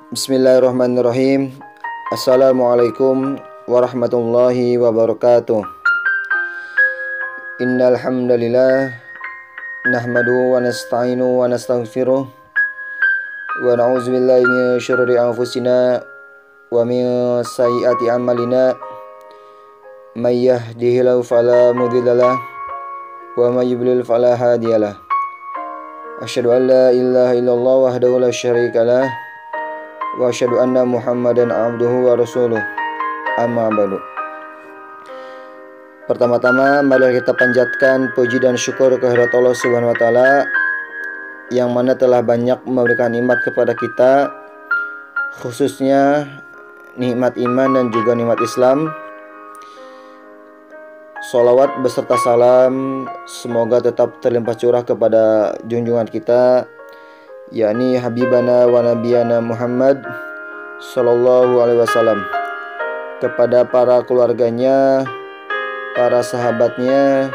Bismillahirrahmanirrahim. Assalamualaikum warahmatullahi wabarakatuh. Innal hamdalillah nahmaduhu wa nasta'inu wa nastaghfiruh wa na'udzu billahi min syururi anfusina wa min sayyiati a'malina. May yahdihillahu fala mudhillalah wa may yudlil fala hadiyalah. Asyhadu an la ilaha illallah wahdahu la syarikalah wa asyhadu anna Muhammadan abduhu wa rasuluh. Amma ba'du. Pertama-tama mari kita panjatkan puji dan syukur kehadirat Allah Subhanahu wa taala yang mana telah banyak memberikan nikmat kepada kita, khususnya nikmat iman dan juga nikmat Islam. Sholawat beserta salam semoga tetap terlimpah curah kepada junjungan kita, yakni Habibana wa Nabiyana Muhammad Sallallahu Alaihi Wasallam, kepada para keluarganya, para sahabatnya,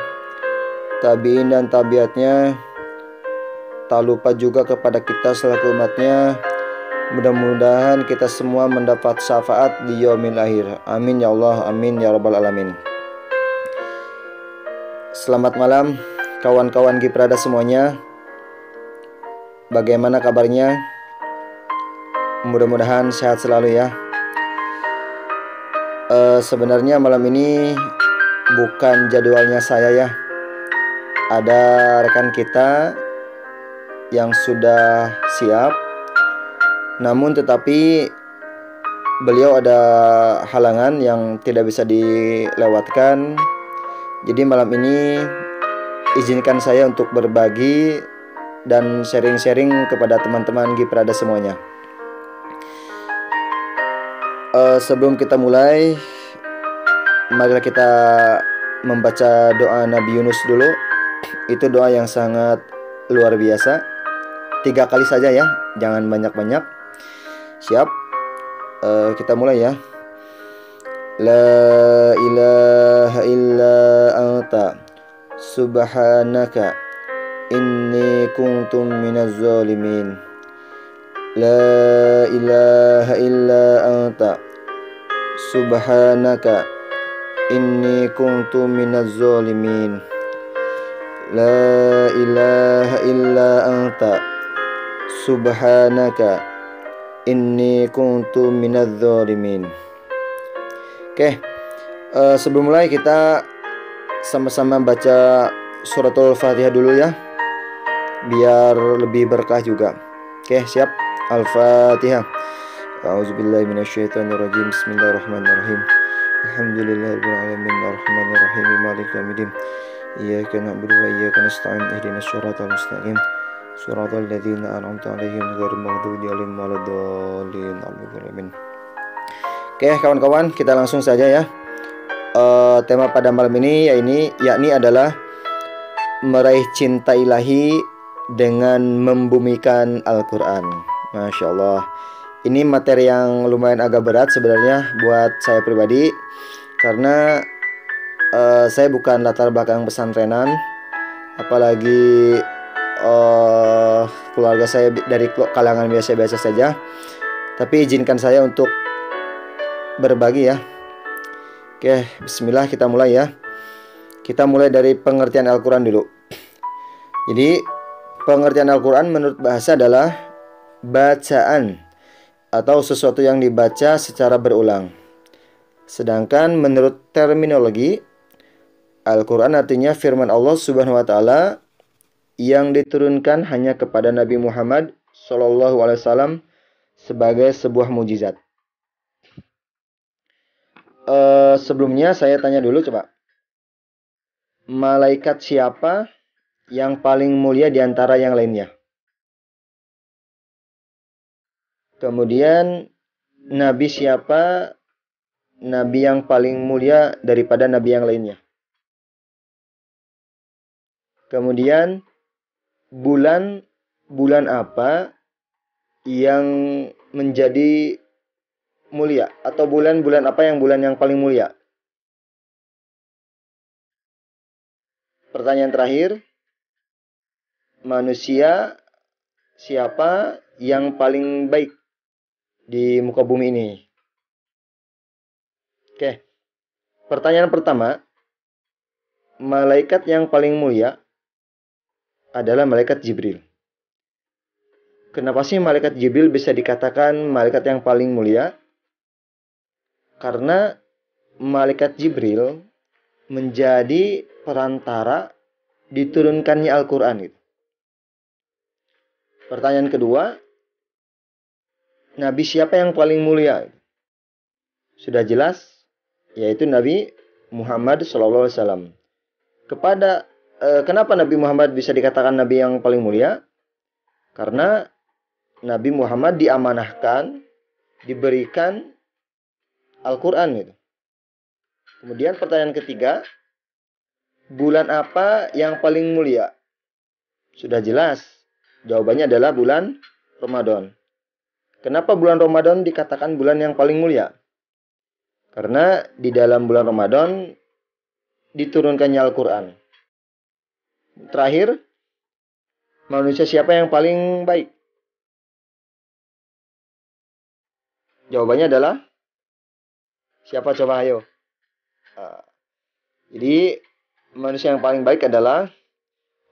tabi'in dan tabiatnya, tak lupa juga kepada kita selaku umatnya. Mudah-mudahan kita semua mendapat syafaat di yaumil akhir. Amin ya Allah, amin ya rabbal alamin. Selamat malam kawan-kawan Giprada semuanya. Bagaimana kabarnya? Mudah-mudahan sehat selalu ya. Sebenarnya malam ini bukan jadwalnya saya ya. Ada rekan kita yang sudah siap, namun tetapi beliau ada halangan yang tidak bisa dilewatkan. Jadi malam ini izinkan saya untuk berbagi dan sharing-sharing kepada teman-teman Giprada semuanya. Sebelum kita mulai, marilah kita membaca doa Nabi Yunus dulu. Itu doa yang sangat luar biasa. 3 kali saja ya, jangan banyak-banyak. Siap? Kita mulai ya. La ilaha illa anta subhanaka inni kuntum minaz zalimin. La ilaha illa anta subhanaka inni kuntum minaz zalimin. La ilaha illa anta subhanaka inni kuntum minaz zalimin. Oke, sebelum mulai kita sama-sama baca suratul Fatihah dulu ya, biar lebih berkah juga. Oke, siap? Al-Fatihah. A'udzubillahi minasyaitonirrajim. Bismillahirrahmanirrahim. Alhamdulillahirabbil alamin arrahmanirrahim maliki yaumiddin. Iyyaka na'budu wa iyyaka nasta'in ihdinas siratal mustaqim siratal ladzina an'amta 'alaihim ghairil maghdubi 'alaihim waladdallin. Amin. Oke kawan-kawan, kita langsung saja ya. Tema pada malam ini yakni adalah meraih cinta ilahi dengan membumikan Al-Quran. Masya Allah. Ini materi yang lumayan agak berat sebenarnya buat saya pribadi, karena saya bukan latar belakang pesantrenan, apalagi keluarga saya dari kalangan biasa-biasa saja. Tapi izinkan saya untuk berbagi ya. Oke, bismillah, kita mulai ya. Kita mulai dari pengertian Al-Quran dulu. Jadi pengertian Al-Quran menurut bahasa adalah bacaan atau sesuatu yang dibaca secara berulang. Sedangkan menurut terminologi, Al-Quran artinya firman Allah Subhanahu wa taala yang diturunkan hanya kepada Nabi Muhammad SAW sebagai sebuah mujizat. Sebelumnya saya tanya dulu coba. Malaikat siapa yang paling mulia di antara yang lainnya? Kemudian nabi siapa nabi yang paling mulia daripada nabi yang lainnya? Kemudian bulan apa yang menjadi mulia, atau bulan apa yang paling mulia? Pertanyaan terakhir, manusia siapa yang paling baik di muka bumi ini. Oke. Pertanyaan pertama, malaikat yang paling mulia adalah malaikat Jibril. Kenapa sih malaikat Jibril bisa dikatakan malaikat yang paling mulia? Karena malaikat Jibril menjadi perantara diturunkannya Al-Quran. Pertanyaan kedua, Nabi siapa yang paling mulia? Sudah jelas, yaitu Nabi Muhammad SAW. Kenapa Nabi Muhammad bisa dikatakan Nabi yang paling mulia? Karena Nabi Muhammad diamanahkan, diberikan Al-Quran. Kemudian pertanyaan ketiga, bulan apa yang paling mulia? Sudah jelas, jawabannya adalah bulan Ramadan. Kenapa bulan Ramadan dikatakan bulan yang paling mulia? Karena di dalam bulan Ramadan diturunkannya Al-Quran. Terakhir, manusia siapa yang paling baik? Jawabannya adalah siapa, coba ayo. Jadi manusia yang paling baik adalah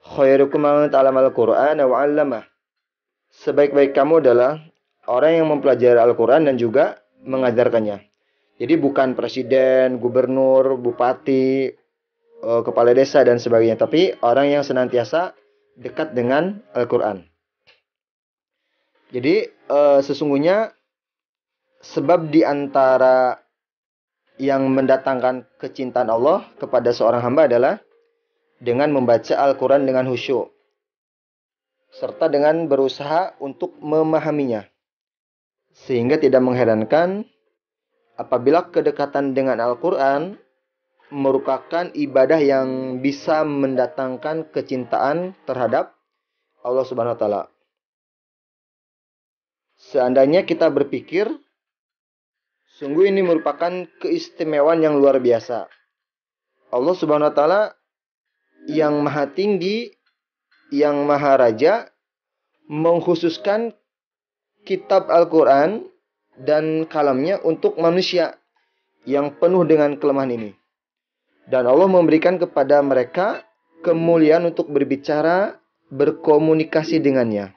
khairukum man ta'allamal Qur'ana wa 'allamah. Sebaik-baik kamu adalah orang yang mempelajari Al-Quran dan juga mengajarkannya. Jadi bukan presiden, gubernur, bupati, kepala desa dan sebagainya, tapi orang yang senantiasa dekat dengan Al-Quran. Jadi sesungguhnya sebab di antara yang mendatangkan kecintaan Allah kepada seorang hamba adalah dengan membaca Al-Quran dengan khusyuk, serta dengan berusaha untuk memahaminya. Sehingga tidak mengherankan apabila kedekatan dengan Al-Quran merupakan ibadah yang bisa mendatangkan kecintaan terhadap Allah Subhanahu wa Ta'ala. Seandainya kita berpikir, sungguh ini merupakan keistimewaan yang luar biasa. Allah Subhanahu wa Ta'ala yang maha tinggi, yang maha raja, mengkhususkan kitab Al-Quran dan kalamnya untuk manusia yang penuh dengan kelemahan ini. Dan Allah memberikan kepada mereka kemuliaan untuk berbicara, berkomunikasi dengannya.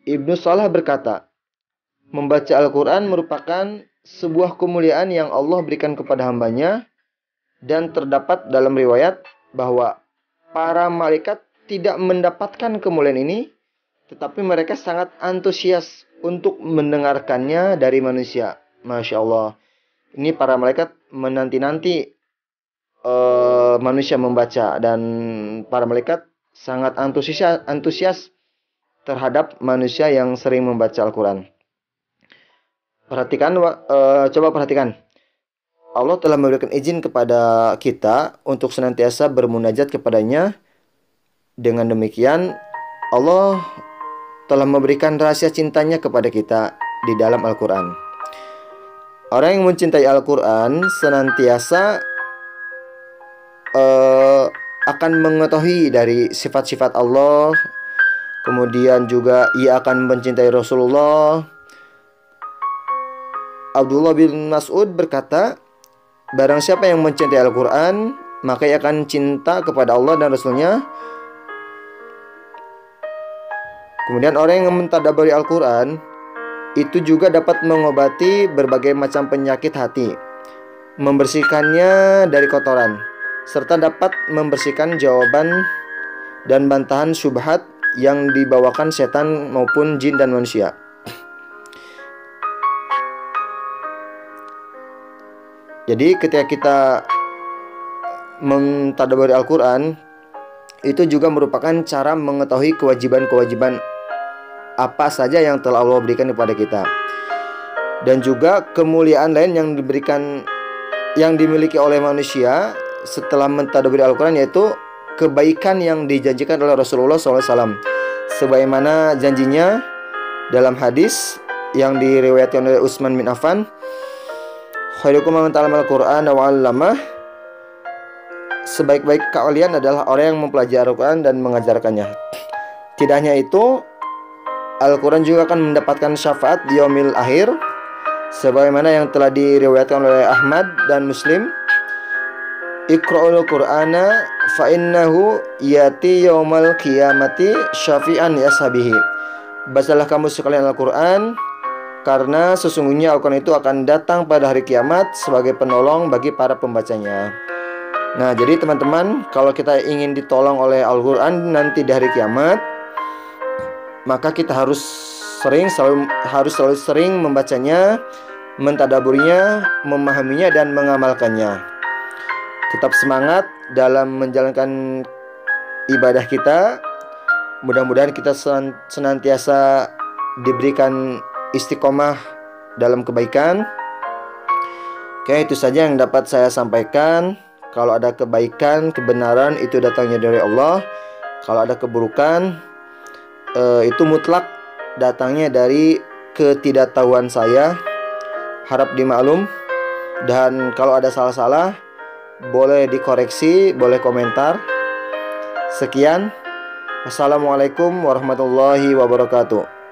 Ibnu Salah berkata, membaca Al-Quran merupakan sebuah kemuliaan yang Allah berikan kepada hambanya, dan terdapat dalam riwayat bahwa para malaikat tidak mendapatkan kemuliaan ini, tetapi mereka sangat antusias untuk mendengarkannya dari manusia. Masya Allah. Ini para malaikat menanti-nanti manusia membaca, dan para malaikat sangat antusias terhadap manusia yang sering membaca Al-Quran. Coba perhatikan. Allah telah memberikan izin kepada kita untuk senantiasa bermunajat kepadanya. Dengan demikian, Allah telah memberikan rahasia cintanya kepada kita di dalam Al-Quran. Orang yang mencintai Al-Quran senantiasa akan mengetahui dari sifat-sifat Allah. Kemudian juga ia akan mencintai Rasulullah. Abdullah bin Mas'ud berkata, barang siapa yang mencintai Al-Quran, maka ia akan cinta kepada Allah dan Rasulnya. Kemudian orang yang mentadabburi Al-Quran itu juga dapat mengobati berbagai macam penyakit hati, membersihkannya dari kotoran, serta dapat membersihkan jawaban dan bantahan syubhat yang dibawakan setan maupun jin dan manusia. Jadi ketika kita mentadabburi Al-Quran, itu juga merupakan cara mengetahui kewajiban-kewajiban apa saja yang telah Allah berikan kepada kita. Dan juga kemuliaan lain yang dimiliki oleh manusia setelah mentadabburi Al-Quran, yaitu kebaikan yang dijanjikan oleh Rasulullah SAW. Sebagaimana janjinya dalam hadis yang diriwayatkan oleh Utsman bin Affan, khairukum man ta'allamal Qur'ana wa 'allamah. Sebaik-baik kalian adalah orang yang mempelajari Al-Quran dan mengajarkannya. Tidak hanya itu, Al-Quran juga akan mendapatkan syafaat di yaumil akhir, sebagaimana yang telah diriwayatkan oleh Ahmad dan Muslim. Iqra'ul Qur'ana fa innahu yati yaumal qiyamati syafi'an li ashabihi. Bacalah kamu sekalian Al-Quran, karena sesungguhnya Al-Quran itu akan datang pada hari kiamat sebagai penolong bagi para pembacanya. Nah, jadi teman-teman, kalau kita ingin ditolong oleh Al-Quran nanti di hari kiamat, maka kita harus selalu sering membacanya, mentadaburinya, memahaminya, dan mengamalkannya. Tetap semangat dalam menjalankan ibadah kita. Mudah-mudahan kita senantiasa diberikan istiqomah dalam kebaikan. Oke, itu saja yang dapat saya sampaikan. Kalau ada kebaikan, kebenaran, itu datangnya dari Allah. Kalau ada keburukan, itu mutlak datangnya dari ketidaktahuan saya. Harap dimaklum. Dan kalau ada salah-salah, boleh dikoreksi, boleh komentar. Sekian. Wassalamualaikum warahmatullahi wabarakatuh.